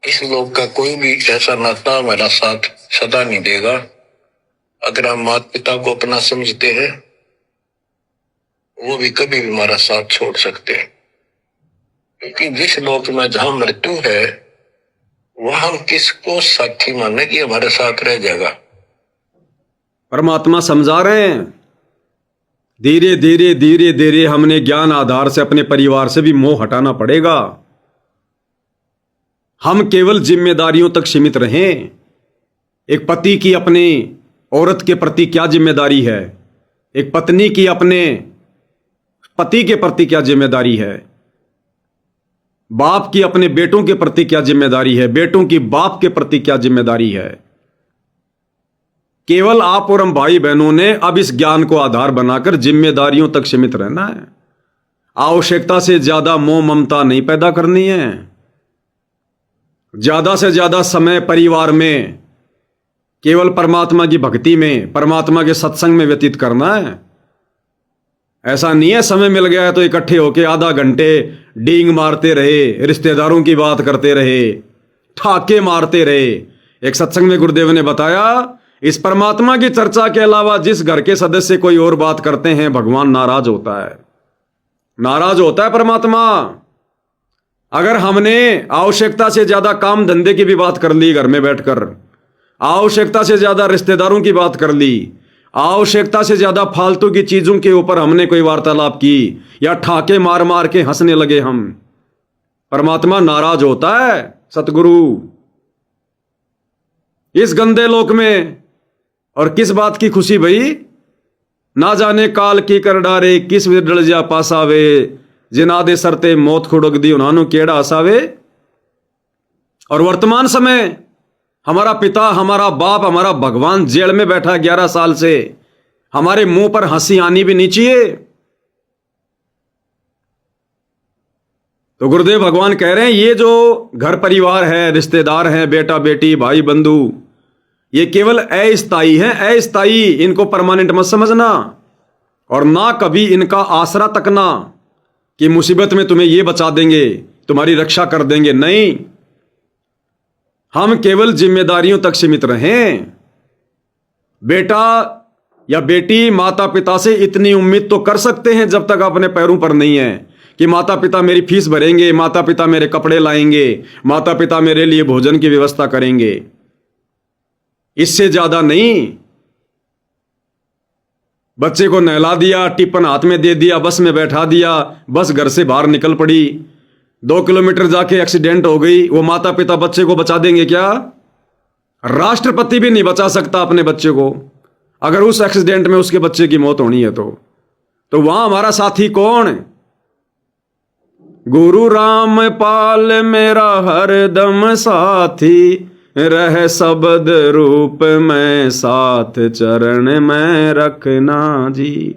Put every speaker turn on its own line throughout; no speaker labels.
इस लोक का कोई भी ऐसा नाता हमारा साथ सदा नहीं देगा। अगर हम माता पिता को अपना समझते हैं, वो भी कभी भी हमारा साथ छोड़ सकते हैं, क्योंकि जिस लोक में जहां मृत्यु है, वहां हम किसको साथी माने कि हमारे साथ रह जाएगा।
परमात्मा समझा रहे हैं, धीरे धीरे धीरे धीरे हमने ज्ञान आधार से अपने परिवार से भी मोह हटाना पड़ेगा। हम केवल जिम्मेदारियों तक सीमित रहें। एक पति की अपने औरत के प्रति क्या जिम्मेदारी है, एक पत्नी की अपने पति के प्रति क्या जिम्मेदारी है, बाप की अपने बेटों के प्रति क्या जिम्मेदारी है, बेटों की बाप के प्रति क्या जिम्मेदारी है। केवल आप और हम भाई बहनों ने अब इस ज्ञान को आधार बनाकर जिम्मेदारियों तक सीमित रहना है। आवश्यकता से ज्यादा मोह ममता नहीं पैदा करनी है। ज्यादा से ज्यादा समय परिवार में केवल परमात्मा की भक्ति में, परमात्मा के सत्संग में व्यतीत करना है। ऐसा नहीं है समय मिल गया है तो इकट्ठे होके आधा घंटे डींग मारते रहे, रिश्तेदारों की बात करते रहे, ठाके मारते रहे। एक सत्संग में गुरुदेव ने बताया, इस परमात्मा की चर्चा के अलावा जिस घर के सदस्य कोई और बात करते हैं, भगवान नाराज होता है। नाराज होता है परमात्मा। अगर हमने आवश्यकता से ज्यादा काम धंधे की भी बात कर ली, घर में बैठकर आवश्यकता से ज्यादा रिश्तेदारों की बात कर ली, आवश्यकता से ज्यादा फालतू की चीजों के ऊपर हमने कोई वार्तालाप की, या ठाके मार मार के हंसने लगे हम, परमात्मा नाराज होता है। सतगुरु इस गंदे लोक में और किस बात की खुशी भई, ना जाने काल की कर डारे, किस विडल जा पासावे, जिना दे सरते मौत खुड़क दी उन्हानु केड़ा हसावे। और वर्तमान समय हमारा पिता, हमारा बाप, हमारा भगवान जेल में बैठा 11 साल से, हमारे मुंह पर हंसी आनी भी नहीं चाहिए। तो गुरुदेव भगवान कह रहे हैं, ये जो घर परिवार है, रिश्तेदार हैं, बेटा बेटी भाई बंधु, ये केवल अस्थाई है, अस्थाई। इनको परमानेंट मत समझना, और ना कभी इनका आसरा तकना कि मुसीबत में तुम्हें ये बचा देंगे, तुम्हारी रक्षा कर देंगे। नहीं, हम केवल जिम्मेदारियों तक सीमित रहें। बेटा या बेटी माता पिता से इतनी उम्मीद तो कर सकते हैं जब तक अपने पैरों पर नहीं है, कि माता पिता मेरी फीस भरेंगे, माता पिता मेरे कपड़े लाएंगे, माता पिता मेरे लिए भोजन की व्यवस्था करेंगे। इससे ज्यादा नहीं। बच्चे को नहला दिया, टिफिन हाथ में दे दिया, बस में बैठा दिया, बस घर से बाहर निकल पड़ी, 2 किलोमीटर जाके एक्सीडेंट हो गई, वो माता पिता बच्चे को बचा देंगे क्या? राष्ट्रपति भी नहीं बचा सकता अपने बच्चे को। अगर उस एक्सीडेंट में उसके बच्चे की मौत होनी है तो वहां हमारा साथी कौन? गुरु राम पाल मेरा हरदम साथी, रह शब्द रूप में साथ चरण में रखना जी।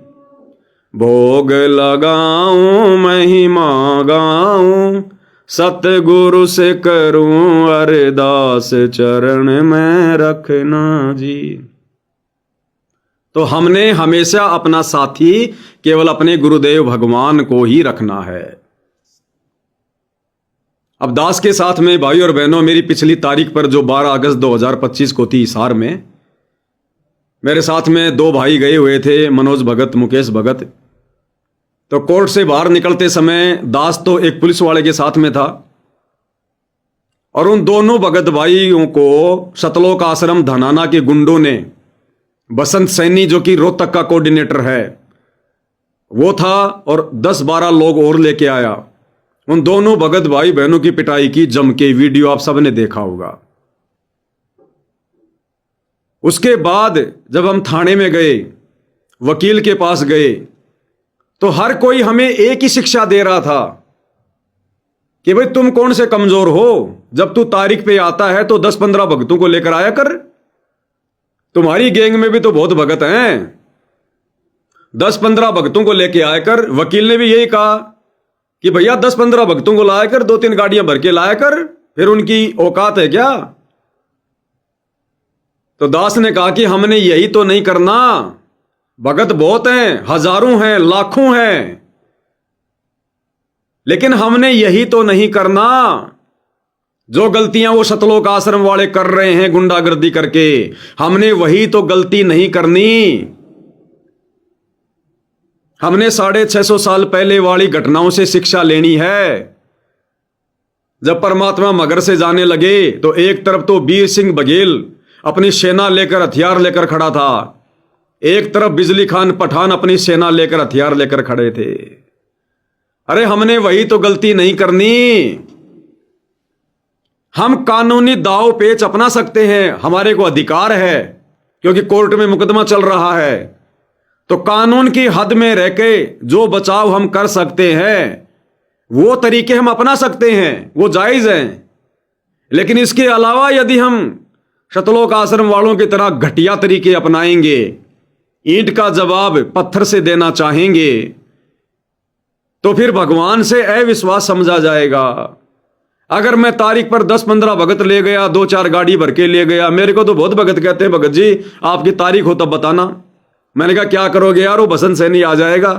भोग लगाऊं महिमा गाऊं, सतगुरु से करूं अरदास चरण में रखना जी। तो हमने हमेशा अपना साथी केवल अपने गुरुदेव भगवान को ही रखना है। अब दास के साथ में भाई और बहनों, मेरी पिछली तारीख पर जो 12 अगस्त 2025 को थी हिसार में, मेरे साथ में 2 भाई गए हुए थे, मनोज भगत, मुकेश भगत। तो कोर्ट से बाहर निकलते समय दास तो एक पुलिस वाले के साथ में था, और उन दोनों भगत भाइयों को सतलोक आश्रम धनाना के गुंडों ने, बसंत सैनी जो कि रोहतक का कोऑर्डिनेटर है वो था, और 10-12 लोग और लेके आया। उन दोनों भगत भाई बहनों की पिटाई की जम के, वीडियो आप सबने देखा होगा। उसके बाद जब हम थाने में गए, वकील के पास गए, तो हर कोई हमें एक ही शिक्षा दे रहा था कि भाई तुम कौन से कमजोर हो, जब तू तारीख पे आता है तो 10-15 भगतों को लेकर आया कर। तुम्हारी गैंग में भी तो बहुत भगत हैं, 10-15 भगतों को लेके आया कर। वकील ने भी यही कहा कि भैया 10-15 भक्तों को लाया कर, 2-3 गाड़ियां भर के लाया कर, फिर उनकी औकात है क्या? तो दास ने कहा कि हमने यही तो नहीं करना, भगत बहुत हैं, हजारों हैं, लाखों हैं, लेकिन हमने यही तो नहीं करना। जो गलतियां वो सतलोक आश्रम वाले कर रहे हैं गुंडागर्दी करके, हमने वही तो गलती नहीं करनी। हमने 650 साल पहले वाली घटनाओं से शिक्षा लेनी है। जब परमात्मा मगर से जाने लगे तो एक तरफ तो वीर सिंह बघेल अपनी सेना लेकर हथियार लेकर खड़ा था, एक तरफ बिजली खान पठान अपनी सेना लेकर हथियार लेकर खड़े थे। अरे हमने वही तो गलती नहीं करनी। हम कानूनी दाव पेच अपना सकते हैं, हमारे को अधिकार है, क्योंकि कोर्ट में मुकदमा चल रहा है। तो कानून की हद में रह के जो बचाव हम कर सकते हैं वो तरीके हम अपना सकते हैं, वो जायज हैं। लेकिन इसके अलावा यदि हम सतलोक आश्रम वालों की तरह घटिया तरीके अपनाएंगे, ईंट का जवाब पत्थर से देना चाहेंगे, तो फिर भगवान से अविश्वास समझा जाएगा। अगर मैं तारीख पर 10-15 भगत ले गया, 2-4 गाड़ी भर के ले गया, मेरे को तो बहुत भगत कहते हैं, भगत जी आपकी तारीख हो तब बताना। मैंने कहा क्या करोगे यार, वो बसंत सैनी आ जाएगा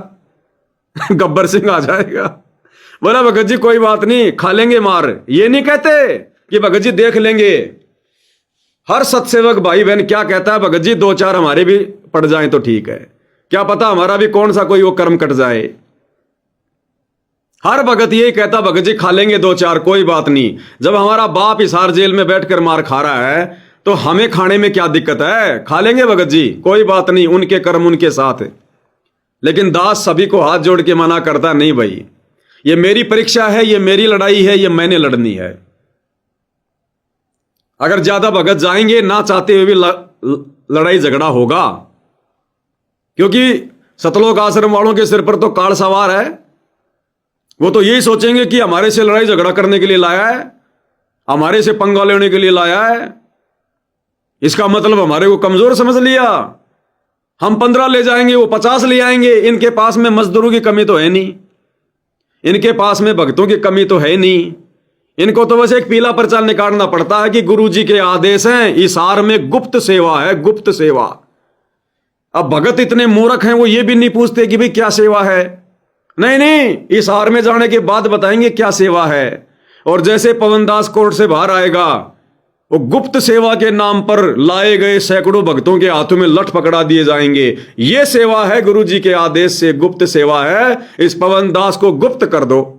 गब्बर सिंह आ जाएगा। बोला भगत जी कोई बात नहीं, खा लेंगे मार। ये नहीं कहते कि भगत जी देख लेंगे। हर सत्सेवक भाई बहन क्या कहता है, भगत जी 2-4 हमारे भी पड़ जाएं तो ठीक है, क्या पता हमारा भी कौन सा कोई वो कर्म कट जाए। हर भगत यही कहता भगत जी खा लेंगे 2-4 कोई बात नहीं। जब हमारा बाप हिसार जेल में बैठकर मार खा रहा है तो हमें खाने में क्या दिक्कत है, खा लेंगे भगत जी कोई बात नहीं, उनके कर्म उनके साथ। लेकिन दास सभी को हाथ जोड़ के मना करता नहीं भाई, ये मेरी परीक्षा है, ये मेरी लड़ाई है, ये मैंने लड़नी है। अगर ज्यादा भगत जाएंगे ना चाहते हुए भी लड़ाई झगड़ा होगा, क्योंकि सतलोक आश्रम वालों के सिर पर तो काल सवार है। वो तो यही सोचेंगे कि हमारे से लड़ाई झगड़ा करने के लिए लाया है, हमारे से पंगा लेने के लिए लाया है, इसका मतलब हमारे को कमजोर समझ लिया। हम 15 ले जाएंगे, वो 50 ले आएंगे। इनके पास में मजदूरों की कमी तो है नहीं, इनके पास में भक्तों की कमी तो है नहीं। इनको तो बस एक पीला पर्चा निकालना पड़ता है कि गुरुजी के आदेश हैं, इशार में गुप्त सेवा है, गुप्त सेवा। अब भगत इतने मूर्ख हैं, वो ये भी नहीं पूछते कि भाई क्या सेवा है। नहीं नहीं, इशार में जाने के बाद बताएंगे क्या सेवा है। और जैसे पवनदास कोर्ट से बाहर आएगा, वो गुप्त सेवा के नाम पर लाए गए सैकड़ों भक्तों के हाथों में लठ पकड़ा दिए जाएंगे। ये सेवा है गुरुजी के आदेश से, गुप्त सेवा है, इस पवनदास को गुप्त कर दो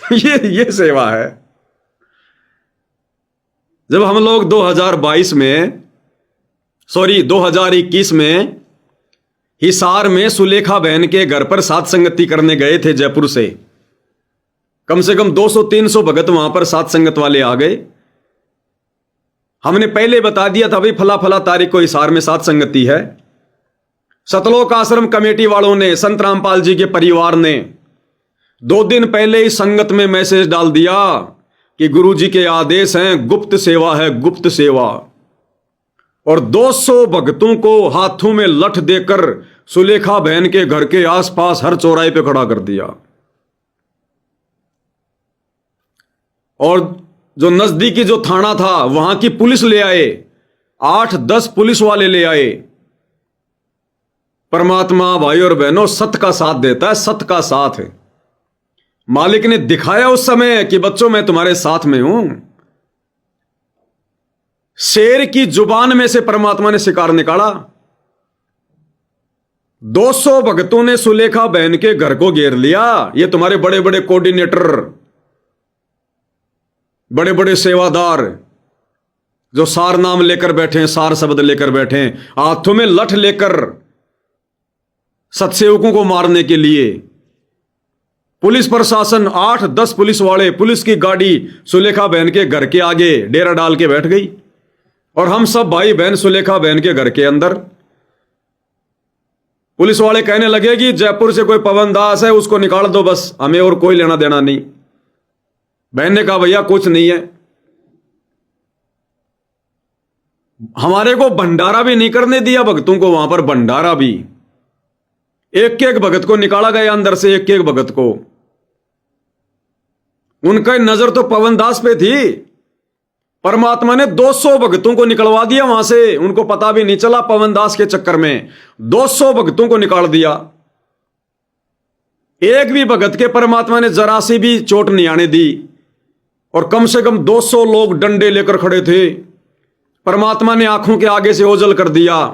ये सेवा है। जब हम लोग 2021 में हिसार में सुलेखा बहन के घर पर साथ संगति करने गए थे जयपुर से, कम से कम 200-300 भगत वहां पर साथ संगत वाले आ गए। हमने पहले बता दिया था भाई फला फला तारीख को हिसार में साथ संगति है। सतलोक आश्रम कमेटी वालों ने, संत रामपाल जी के परिवार ने 2 दिन पहले ही संगत में मैसेज डाल दिया कि गुरुजी के आदेश हैं, गुप्त सेवा है, गुप्त सेवा। और 200 भक्तों को हाथों में लठ देकर सुलेखा बहन के घर के आसपास हर चौराहे पे खड़ा कर दिया। और जो नजदीकी जो थाना था वहां की पुलिस ले आए, 8-10 पुलिस वाले ले आए। परमात्मा भाई और बहनों सत्य का साथ देता है, सत्य का साथ है। मालिक ने दिखाया उस समय कि बच्चों मैं तुम्हारे साथ में हूं। शेर की जुबान में से परमात्मा ने शिकार निकाला। 200 भक्तों ने सुलेखा बहन के घर को घेर लिया। ये तुम्हारे बड़े बड़े कोऑर्डिनेटर, बड़े बड़े सेवादार जो सार नाम लेकर बैठे हैं, सार शब्द लेकर बैठे हैं, हाथों में लठ लेकर सत्सेवकों को मारने के लिए। पुलिस प्रशासन 8-10 पुलिस वाले, पुलिस की गाड़ी सुलेखा बहन के घर के आगे डेरा डाल के बैठ गई। और हम सब भाई बहन सुलेखा बहन के घर के अंदर। पुलिस वाले कहने लगे कि जयपुर से कोई पवनदास है उसको निकाल दो, बस हमें और कोई लेना देना नहीं। बहन ने कहा भैया कुछ नहीं है। हमारे को भंडारा भी नहीं करने दिया भक्तों को, वहां पर भंडारा भी। एक एक भगत को निकाला गया अंदर से, एक एक भगत को। उनका नजर तो पवनदास पे थी। परमात्मा ने 200 भक्तों को निकलवा दिया वहां से, उनको पता भी नहीं चला। पवनदास के चक्कर में 200 भक्तों को निकाल दिया। एक भी भगत के परमात्मा ने जरा सी भी चोट नहीं आने दी। और कम से कम 200 लोग डंडे लेकर खड़े थे। परमात्मा ने आंखों के आगे से ओझल कर दिया,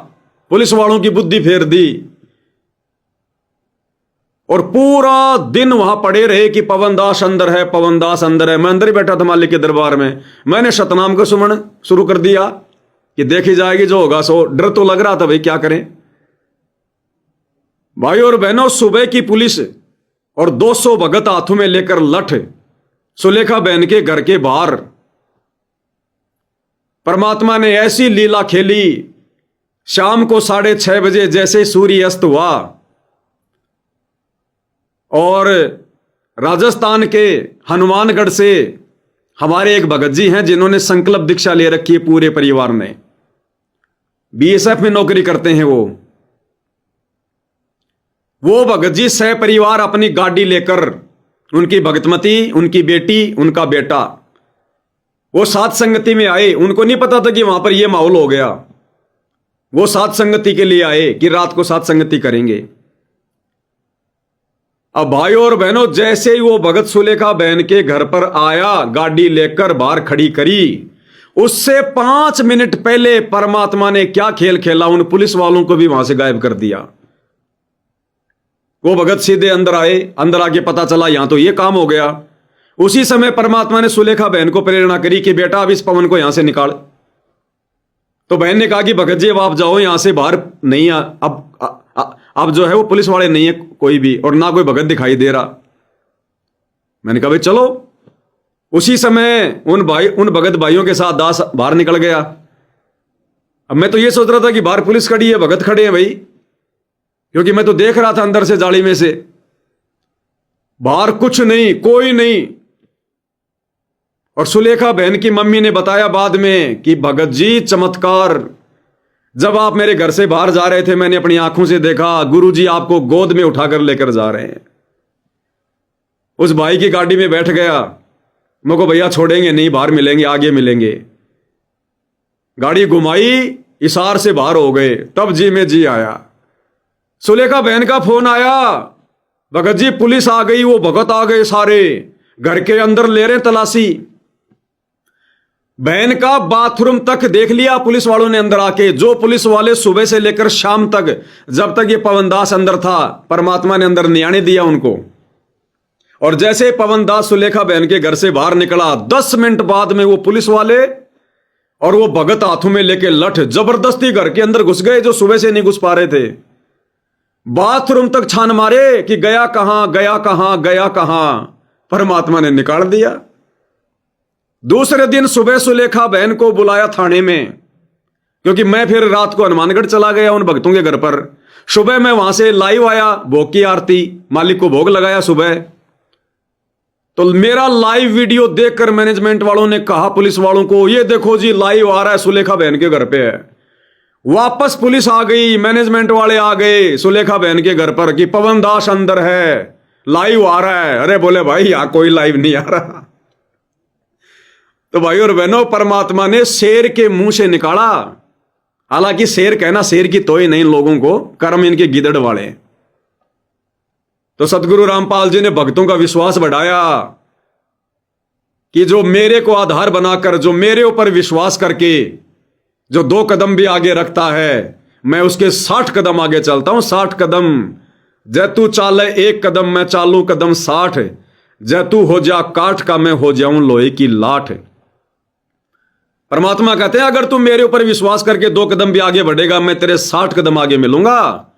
पुलिस वालों की बुद्धि फेर दी और पूरा दिन वहां पड़े रहे कि पवन दास अंदर है, पवन दास अंदर है। मैं अंदर ही बैठा था मालिक के दरबार में। मैंने सतनाम का सुमन शुरू कर दिया कि देखी जाएगी जो होगा सो। डर तो लग रहा था भाई, क्या करें। भाई और बहनों, सुबह की पुलिस और 200 भगत हाथों में लेकर लठ सुलेखा बहन के घर के बाहर। परमात्मा ने ऐसी लीला खेली, शाम को 6:30 बजे जैसे सूर्य अस्त हुआ और राजस्थान के हनुमानगढ़ से हमारे एक भगत जी हैं जिन्होंने संकल्प दीक्षा ले रखी है, पूरे परिवार ने बीएसएफ में नौकरी करते हैं। वो भगत जी सह परिवार अपनी गाड़ी लेकर, उनकी भगतमती, उनकी बेटी, उनका बेटा, वो सात संगति में आए। उनको नहीं पता था कि वहां पर यह माहौल हो गया। वो सात संगति के लिए आए कि रात को सात संगति करेंगे। अब भाइयों और बहनों, जैसे ही वो भगत सुलेखा बहन के घर पर आया, गाड़ी लेकर बाहर खड़ी करी, उससे 5 मिनट पहले परमात्मा ने क्या खेल खेला, उन पुलिस वालों को भी वहां से गायब कर दिया। वो भगत सीधे अंदर आए। अंदर आके पता चला यहां तो ये काम हो गया। उसी समय परमात्मा ने सुलेखा बहन को प्रेरणा करी कि बेटा अब इस पवन को यहां से निकाल। तो बहन ने कहा कि भगत जी अब आप जाओ, यहां से बाहर नहीं अब जो है वो पुलिस वाले नहीं है कोई भी, और ना कोई भगत दिखाई दे रहा। मैंने कहा भाई चलो। उसी समय उन भगत भाइयों के साथ दास बाहर निकल गया। अब मैं तो ये सोच रहा था कि बाहर पुलिस खड़ी है, भगत खड़े हैं भाई, क्योंकि मैं तो देख रहा था अंदर से जाली में से। बाहर कुछ नहीं, कोई नहीं। और सुलेखा बहन की मम्मी ने बताया बाद में कि भगत जी चमत्कार, जब आप मेरे घर से बाहर जा रहे थे मैंने अपनी आंखों से देखा, गुरुजी आपको गोद में उठाकर लेकर जा रहे हैं। उस भाई की गाड़ी में बैठ गया। मैं को भैया छोड़ेंगे नहीं, बाहर मिलेंगे, आगे मिलेंगे। गाड़ी घुमाई, इशार से बाहर हो गए। तब जी में जी आया। सुलेखा बहन का फोन आया, भगत जी पुलिस आ गई। वो भगत आ गए सारे, घर के अंदर ले रहे तलाशी। बहन का बाथरूम तक देख लिया पुलिस वालों ने अंदर आके। जो पुलिस वाले सुबह से लेकर शाम तक, जब तक ये पवनदास अंदर था, परमात्मा ने अंदर नहीं आने दिया उनको। और जैसे पवनदास सुलेखा बहन के घर से बाहर निकला, 10 मिनट बाद में वो पुलिस वाले और वो भगत हाथों में लेके लठ जबरदस्ती घर के अंदर घुस गए, जो सुबह से नहीं घुस पा रहे थे। बाथरूम तक छान मारे कि गया कहां, गया कहां, गया कहां। परमात्मा ने निकाल दिया। दूसरे दिन सुबह सुलेखा बहन को बुलाया थाने में, क्योंकि मैं फिर रात को हनुमानगढ़ चला गया उन भक्तों के घर पर। सुबह मैं वहां से लाइव आया, भोग की आरती, मालिक को भोग लगाया सुबह। तो मेरा लाइव वीडियो देखकर मैनेजमेंट वालों ने कहा पुलिस वालों को, ये देखो जी लाइव आ रहा है, सुलेखा बहन के घर पे है। वापस पुलिस आ गई, मैनेजमेंट वाले आ गए सुलेखा बहन के घर पर कि पवन दास अंदर है, लाइव आ रहा है। अरे बोले भाई यहां कोई लाइव नहीं आ रहा। तो भाई और बहनों, परमात्मा ने शेर के मुंह से निकाला। हालांकि शेर कहना शेर की तोय नहीं, लोगों को कर्म इनके गिदड़ वाले। तो सतगुरु रामपाल जी ने भक्तों का विश्वास बढ़ाया कि जो मेरे को आधार बनाकर, जो मेरे ऊपर विश्वास करके जो 2 कदम भी आगे रखता है, मैं उसके 60 कदम आगे चलता हूं। 60 कदम। जैतू चाले 1 कदम, मैं चालू कदम 60। जैतू हो जा काठ का, मैं हो जाऊं लोहे की लाठ। परमात्मा कहते हैं अगर तू मेरे ऊपर विश्वास करके 2 कदम भी आगे बढ़ेगा, मैं तेरे 60 कदम आगे मिलूंगा।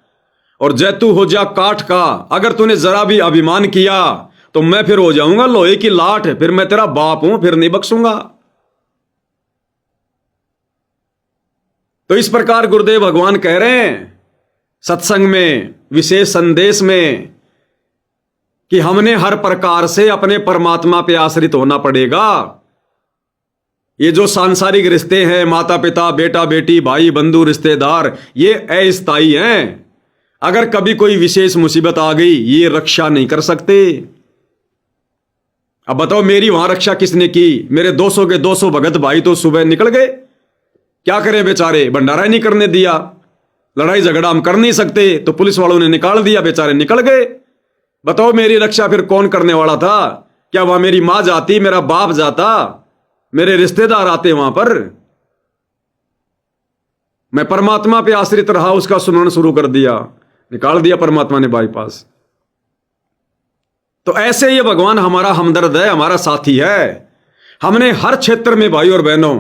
और जैतू हो जा काठ का, अगर तूने जरा भी अभिमान किया तो मैं फिर हो जाऊंगा लोहे की लाठ। फिर मैं तेरा बाप हूं, फिर नहीं बख्शूंगा। तो इस प्रकार गुरुदेव भगवान कह रहे हैं सत्संग में, विशेष संदेश में, कि हमने हर प्रकार से अपने परमात्मा पे आश्रित होना पड़ेगा। ये जो सांसारिक रिश्ते हैं, माता पिता, बेटा बेटी, भाई बंधु, रिश्तेदार, ये अस्थायी हैं। अगर कभी कोई विशेष मुसीबत आ गई, ये रक्षा नहीं कर सकते। अब बताओ मेरी वहां रक्षा किसने की? मेरे 200 के 200 भगत भाई तो सुबह निकल गए। क्या करें बेचारे, भंडारा ही नहीं करने दिया। लड़ाई झगड़ा हम कर नहीं सकते, तो पुलिस वालों ने निकाल दिया, बेचारे निकल गए। बताओ मेरी रक्षा फिर कौन करने वाला था? क्या वहां मेरी मां जाती, मेरा बाप जाता, मेरे रिश्तेदार आते वहां पर? मैं परमात्मा पे आश्रित रहा, उसका सुमरण शुरू कर दिया, निकाल दिया परमात्मा ने बाईपास। तो ऐसे ये भगवान हमारा हमदर्द है, हमारा साथी है। हमने हर क्षेत्र में भाई और बहनों,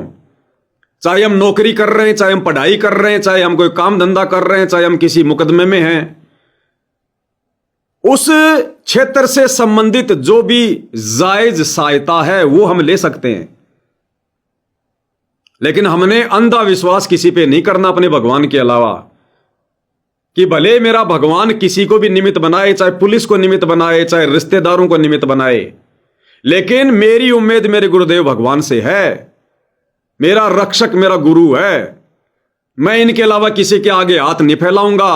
चाहे हम नौकरी कर रहे हैं, चाहे हम पढ़ाई कर रहे हैं, चाहे हम कोई काम धंधा कर रहे हैं, चाहे हम किसी मुकदमे में हैं, उस क्षेत्र से संबंधित जो भी जायज सहायता है वो हम ले सकते हैं। लेकिन हमने अंधा विश्वास किसी पे नहीं करना अपने भगवान के अलावा, कि भले मेरा भगवान किसी को भी निमित्त बनाए, चाहे पुलिस को निमित्त बनाए, चाहे रिश्तेदारों को निमित्त बनाए, लेकिन मेरी उम्मीद मेरे गुरुदेव भगवान से है। मेरा रक्षक मेरा गुरु है। मैं इनके अलावा किसी के आगे हाथ नहीं फैलाऊंगा,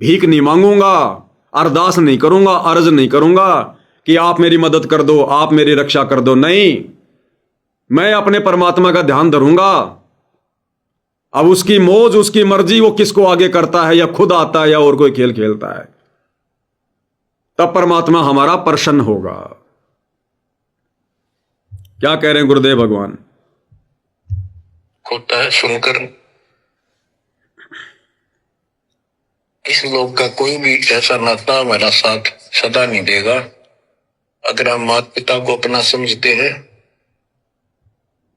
भीख नहीं मांगूंगा, अरदास नहीं करूंगा, अर्ज नहीं करूंगा कि आप मेरी मदद कर दो, आप मेरी रक्षा कर दो। नहीं, मैं अपने परमात्मा का ध्यान धरूंगा। अब उसकी मौज, उसकी मर्जी, वो किसको आगे करता है, या खुद आता है, या और कोई खेल खेलता है, तब परमात्मा हमारा प्रसन्न होगा। क्या कह रहे हैं गुरुदेव भगवान?
होता है सुनकर, इस लोक का कोई भी ऐसा नाता हमारा साथ सदा नहीं देगा। अगर हम माता पिता को अपना समझते हैं,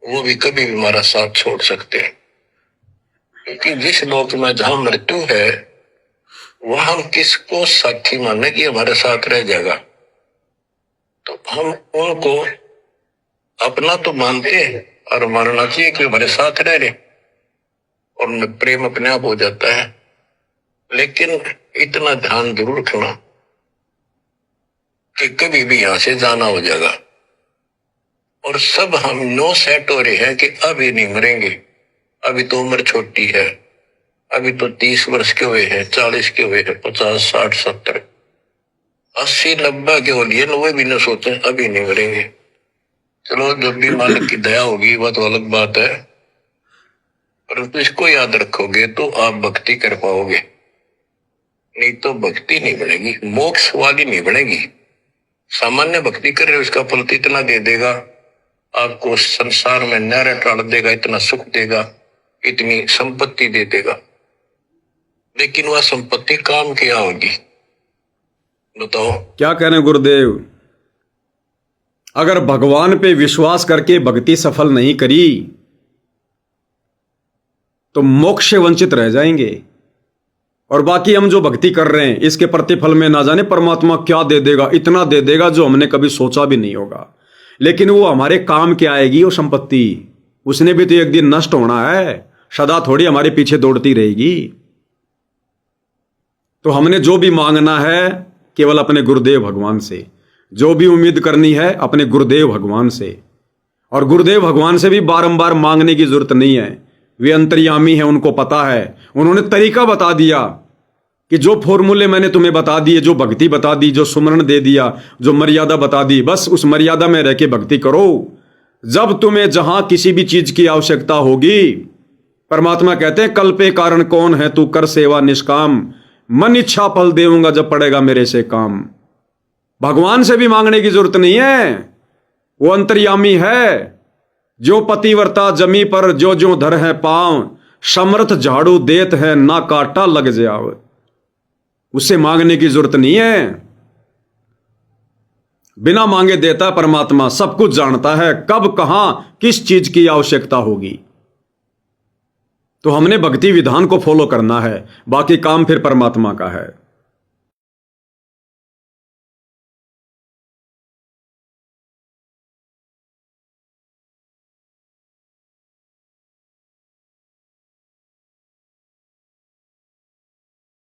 वो भी कभी भी हमारा साथ छोड़ सकते हैं। क्योंकि जिस लोक में जहां मृत्यु है, वह हम किसको साथी माने कि हमारे साथ रह जाएगा, तो हम उनको अपना तो मानते हैं और मानना चाहिए कि हमारे साथ रह रहे, और उनमें प्रेम अपने आप हो जाता है। लेकिन इतना ध्यान जरूर रखना कि कभी भी यहां से जाना हो जाएगा, और सब हम नो सेट हो रहे हैं कि अभी नहीं मरेंगे, अभी तो उम्र छोटी है, अभी तो 30 वर्ष के हुए हैं, 40 के हुए हैं, 50, 60, 70, 80, 90 के हो लिए, 90 भी न सोचे अभी नहीं मरेंगे। चलो, जब भी मालिक की दया होगी वह तो अलग बात है, परंतु इसको याद रखोगे तो आप भक्ति कर पाओगे, नहीं तो भक्ति नहीं बनेगी, मोक्ष वाली नहीं बनेगी। सामान्य भक्ति कर रहे हो, इसका फल तो इतना दे देगा, आपको संसार में न्यारा टाल देगा, इतना सुख देगा, इतनी संपत्ति दे देगा, लेकिन वह संपत्ति काम क्या होगी? बताओ।
क्या कह रहे हैं गुरुदेव? अगर भगवान पे विश्वास करके भक्ति सफल नहीं करी तो मोक्ष से वंचित रह जाएंगे, और बाकी हम जो भक्ति कर रहे हैं इसके प्रतिफल में ना जाने परमात्मा क्या दे देगा, इतना दे देगा जो हमने कभी सोचा भी नहीं होगा। लेकिन वो हमारे काम क्या आएगी वो संपत्ति? उसने भी तो एक दिन नष्ट होना है, सदा थोड़ी हमारे पीछे दौड़ती रहेगी। तो हमने जो भी मांगना है केवल अपने गुरुदेव भगवान से, जो भी उम्मीद करनी है अपने गुरुदेव भगवान से। और गुरुदेव भगवान से भी बारंबार मांगने की जरूरत नहीं है, वे अंतर्यामी हैं, उनको पता है। उन्होंने तरीका बता दिया कि जो फॉर्मूले मैंने तुम्हें बता दिए, जो भक्ति बता दी, जो सुमरण दे दिया, जो मर्यादा बता दी, बस उस मर्यादा में रह के भक्ति करो। जब तुम्हें जहां किसी भी चीज की आवश्यकता होगी, परमात्मा कहते हैं कल पे कारण कौन है, तू कर सेवा निष्काम, मन इच्छा फल देऊंगा जब पड़ेगा मेरे से काम। भगवान से भी मांगने की जरूरत नहीं है, वो अंतर्यामी है। जो पतिव्रता जमी पर जो जो धर है पांव, समर्थ झाड़ू देत है ना काटा लग जाओ। उससे मांगने की जरूरत नहीं है, बिना मांगे देता है परमात्मा, सब कुछ जानता है कब कहां किस चीज की आवश्यकता होगी। तो हमने भक्ति विधान को फॉलो करना है, बाकी काम फिर परमात्मा का है।